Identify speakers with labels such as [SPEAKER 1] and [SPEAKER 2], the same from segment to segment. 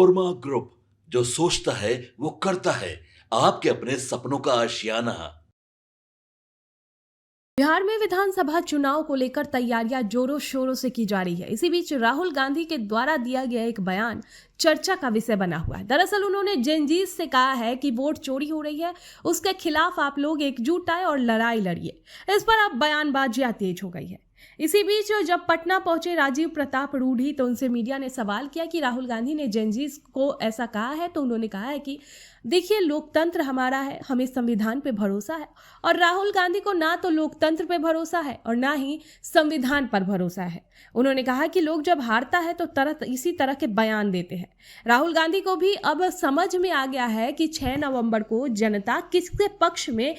[SPEAKER 1] Korma group, जो सोचता है वो करता है। आपके अपने सपनों का आशियाना।
[SPEAKER 2] बिहार में विधानसभा चुनाव को लेकर तैयारियां जोरों शोरों से की जा रही है। इसी बीच राहुल गांधी के द्वारा दिया गया एक बयान चर्चा का विषय बना हुआ है। दरअसल उन्होंने जेनजीज से कहा है कि वोट चोरी हो रही है, उसके खिलाफ आप लोग एकजुट आए और लड़ाई लड़िए। इस पर अब बयानबाजियां तेज हो गई है। इसी बीच जब पटना पहुंचे राजीव प्रताप रूढ़ी तो उनसे मीडिया ने सवाल किया कि राहुल गांधी ने जेनजीज को ऐसा कहा है, तो उन्होंने कहा है कि देखिए, लोकतंत्र हमारा है, हमें संविधान पे भरोसा है और राहुल गांधी को ना तो लोकतंत्र पे भरोसा है और ना ही संविधान पर भरोसा है। उन्होंने कहा कि लोग जब हारता है तो इसी तरह के बयान देते हैं। राहुल गांधी को भी अब समझ में आ गया है कि 6 नवंबर को जनता किसके पक्ष में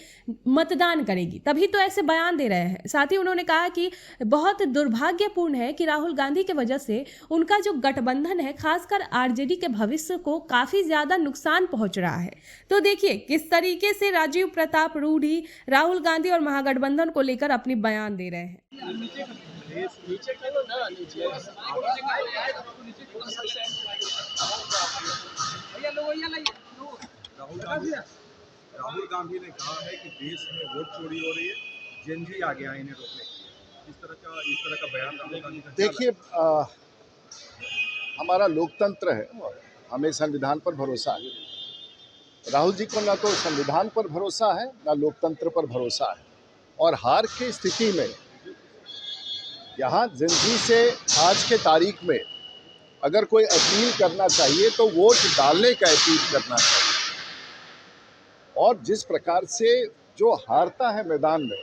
[SPEAKER 2] मतदान करेगी, तभी तो ऐसे बयान दे रहे हैं। साथ ही उन्होंने कहा कि बहुत दुर्भाग्यपूर्ण है कि राहुल गांधी की वजह से उनका जो गठबंधन है, खासकर आरजेडी के भविष्य को काफी ज्यादा नुकसान पहुंच रहा है। तो देखिए किस तरीके से राजीव प्रताप रूढ़ी राहुल गांधी और महागठबंधन को लेकर अपनी बयान दे रहे हैं।
[SPEAKER 3] राहुल गांधी ने कहा है कि देश में वोट चोरी हो रही है, जेनजी आ गया है इन्हें रोकने के लिए। इस तरह का बयान राहुल गांधी का।
[SPEAKER 4] देखिए, हमारा लोकतंत्र है, हमें संविधान पर भरोसा है। राहुल जी को ना तो संविधान पर भरोसा है ना लोकतंत्र पर भरोसा है। और हार की स्थिति में यहाँ जिंदगी से आज के तारीख में अगर कोई अपील करना चाहिए तो वोट डालने का अपील करना चाहिए। और जिस प्रकार से जो हारता है मैदान में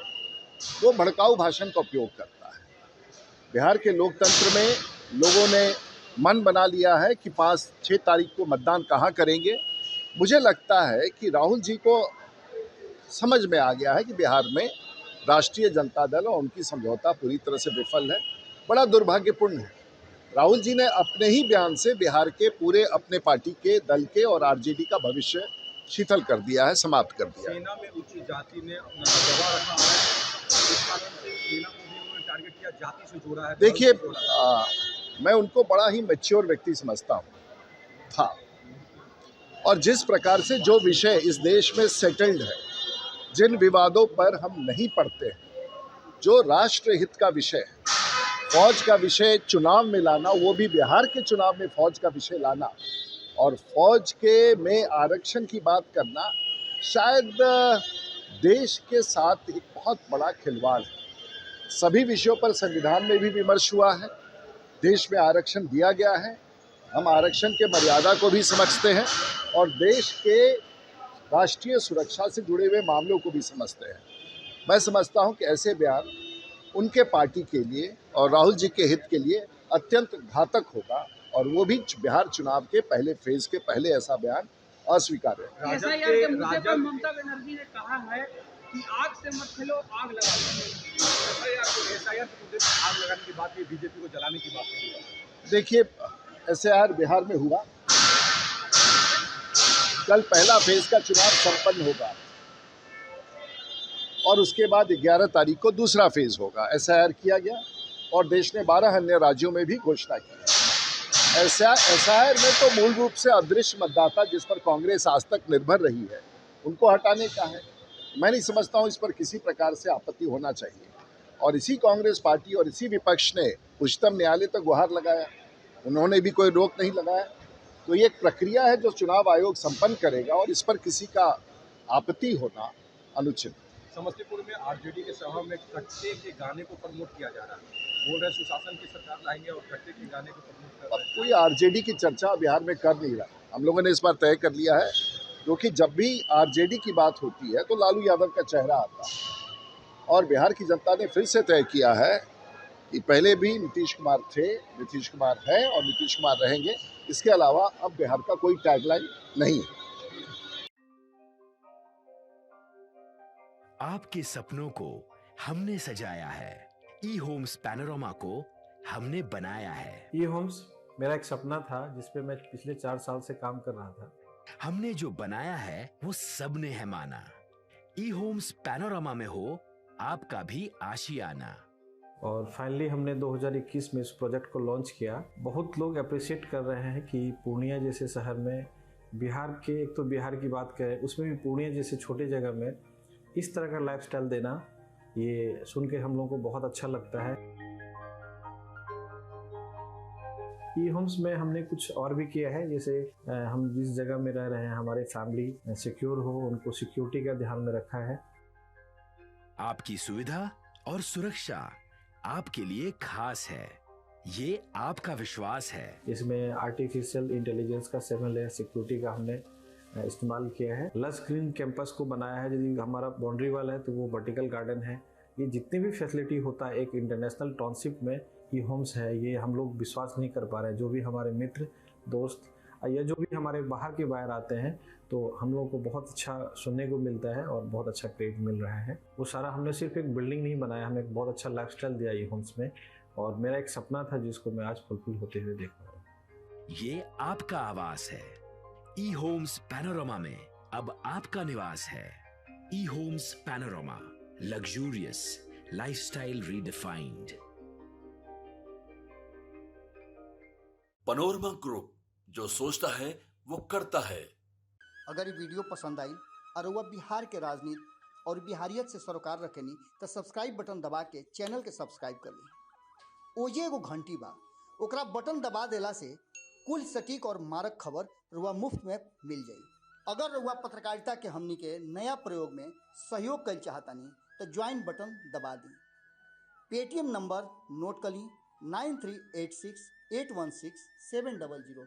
[SPEAKER 4] वो भड़काऊ भाषण का उपयोग करता है। बिहार के लोकतंत्र में लोगों ने मन बना लिया है कि 5-6 तारीख को मतदान कहाँ करेंगे। मुझे लगता है कि राहुल जी को समझ में आ गया है कि बिहार में राष्ट्रीय जनता दल और उनकी समझौता पूरी तरह से विफल है। बड़ा दुर्भाग्यपूर्ण है। राहुल जी ने अपने ही बयान से बिहार के पूरे अपने पार्टी के दल के और आरजेडी का भविष्य शिथिल कर दिया है, समाप्त कर दिया है।
[SPEAKER 3] सेना में उच्च जाति ने अपना दबाव रखा है, इस कारण से सेना को भी उन्होंने टारगेट किया, जाति से जोड़ा है।
[SPEAKER 4] देखिए, मैं उनको बड़ा ही मैच्योर व्यक्ति समझता हूँ था। और जिस प्रकार से जो विषय इस देश में सेटल्ड है, जिन विवादों पर हम नहीं पड़ते हैं, जो राष्ट्र हित का विषय है, फौज का विषय चुनाव में लाना, वो भी बिहार के चुनाव में फौज का विषय लाना और फौज के में आरक्षण की बात करना, शायद देश के साथ एक बहुत बड़ा खिलवाड़ है। सभी विषयों पर संविधान में भी विमर्श हुआ है, देश में आरक्षण दिया गया है, हम आरक्षण के मर्यादा को भी समझते हैं और देश के राष्ट्रीय सुरक्षा से जुड़े हुए मामलों को भी समझते हैं। मैं समझता हूं कि ऐसे बयान उनके पार्टी के लिए और राहुल जी के हित के लिए अत्यंत घातक होगा और वो भी बिहार चुनाव के पहले फेज के पहले ऐसा बयान अस्वीकार्य है।
[SPEAKER 3] ममता बनर्जी ने कहा है कि आग से मत खेलो, आग लगा दो। एसआईआर के मुद्दे पर आग लगाने की बात की, बीजेपी को जलाने की बात की।
[SPEAKER 4] देखिए, एसआईआर बिहार में हुआ, कल पहला फेज का चुनाव संपन्न होगा और उसके बाद 11 तारीख को दूसरा फेज होगा। एसआईआर किया गया और देश ने 12 अन्य राज्यों में भी घोषणा की। एसआईआर में तो मूल रूप से अदृश्य मतदाता, जिस पर कांग्रेस आज तक निर्भर रही है, उनको हटाने का है। मैं नहीं समझता हूं इस पर किसी प्रकार से आपत्ति होना चाहिए। और इसी कांग्रेस पार्टी और इसी विपक्ष ने उच्चतम न्यायालय तक गुहार लगाया, उन्होंने भी कोई रोक नहीं लगाया। तो ये एक प्रक्रिया है जो चुनाव आयोग संपन्न करेगा और इस पर किसी का आपत्ति होना अनुचित।
[SPEAKER 3] समस्तीपुर में आरजेडी के सभा में कट्टे के गाने को प्रमोट किया जा रहा है, बोल रहे सुशासन की सरकार लाएंगे और कट्टे के गाने को प्रमोट कर रहे हैं।
[SPEAKER 4] कोई आरजेडी की चर्चा बिहार में कर नहीं रहा। हम लोगों ने इस बार तय कर लिया है, क्योंकि जब भी आरजेडी की बात होती है तो लालू यादव का चेहरा आता है और बिहार की जनता ने फिर से तय किया है कि पहले भी नीतीश कुमार थे, नीतीश कुमार है और नीतीश कुमार रहेंगे। इसके अलावा अब बिहार का कोई टैगलाइन नहीं है।
[SPEAKER 5] आपके सपनों को हमने सजाया है, ई होम्स पैनोरमा को हमने बनाया है।
[SPEAKER 6] ई होम्स मेरा एक सपना था जिस पे मैं पिछले 4 साल से काम कर रहा था।
[SPEAKER 5] हमने जो बनाया है वो सबने है माना। ई होम्स पैनोरमा में हो आपका भी आशियाना।
[SPEAKER 6] और फाइनली हमने 2021 में इस प्रोजेक्ट को लॉन्च किया। बहुत लोग अप्रिशिएट कर रहे हैं कि पूर्णिया जैसे शहर में बिहार के, एक तो बिहार की बात करें उसमें भी पूर्णिया जैसे छोटे जगह में इस तरह का लाइफस्टाइल देना, ये सुन के हम लोगों को बहुत अच्छा लगता है। ई होम्स में हमने कुछ और भी किया है, जैसे हम जिस जगह में रह रहे हैं हमारे फैमिली सिक्योर हो, उनको सिक्योरिटी का ध्यान में रखा है।
[SPEAKER 5] आपकी सुविधा और सुरक्षा आपके लिए खास है, ये आपका विश्वास है।
[SPEAKER 6] इसमें आर्टिफिशियल इंटेलिजेंस का 7 लेयर सिक्योरिटी का हमने इस्तेमाल किया है। लस ग्रीन कैंपस को बनाया है। यदि हमारा बाउंड्री वाल है तो वो वर्टिकल गार्डन है। ये जितनी भी फैसिलिटी होता है एक इंटरनेशनल टाउनशिप में ई होम्स है, ये हम लोग विश्वास नहीं कर पा रहे हैं। जो भी हमारे मित्र दोस्त या जो भी हमारे बाहर के बाहर आते हैं तो हम लोगों को बहुत अच्छा सुनने को मिलता है और बहुत अच्छा क्रेडिट मिल रहा है। वो सारा हमने सिर्फ एक बिल्डिंग नहीं बनाया, हमें एक बहुत अच्छा लाइफस्टाइल दिया ई होम्स में, और मेरा एक सपना था जिसको मैं आज फुलफिल होते हुए देख रहा हूँ।
[SPEAKER 5] ये आपका आवास है। ई होम्स पैनोरामा में अब आपका निवास है। E homes Panorama, luxurious lifestyle redefined.
[SPEAKER 1] Panorama group, जो सोचता है वो करता है।
[SPEAKER 7] अगर ये वीडियो पसंद आई और वह बिहार के राजनीति और बिहारियत से सरोकार रखेनी तो सब्सक्राइब बटन दबा के चैनल के सब्सक्राइब कर ली। ओजे एगो घंटी बा, ओकरा बटन दबा देला से कुल सटीक और मारक खबर रुआ मुफ्त में मिल जाई। अगर रुआ पत्रकारिता के हमनी के नया प्रयोग में सहयोग कर चाहतानी तो ज्वाइन बटन दबा दी। पेटीएम नंबर नोट कर ली 9386816700।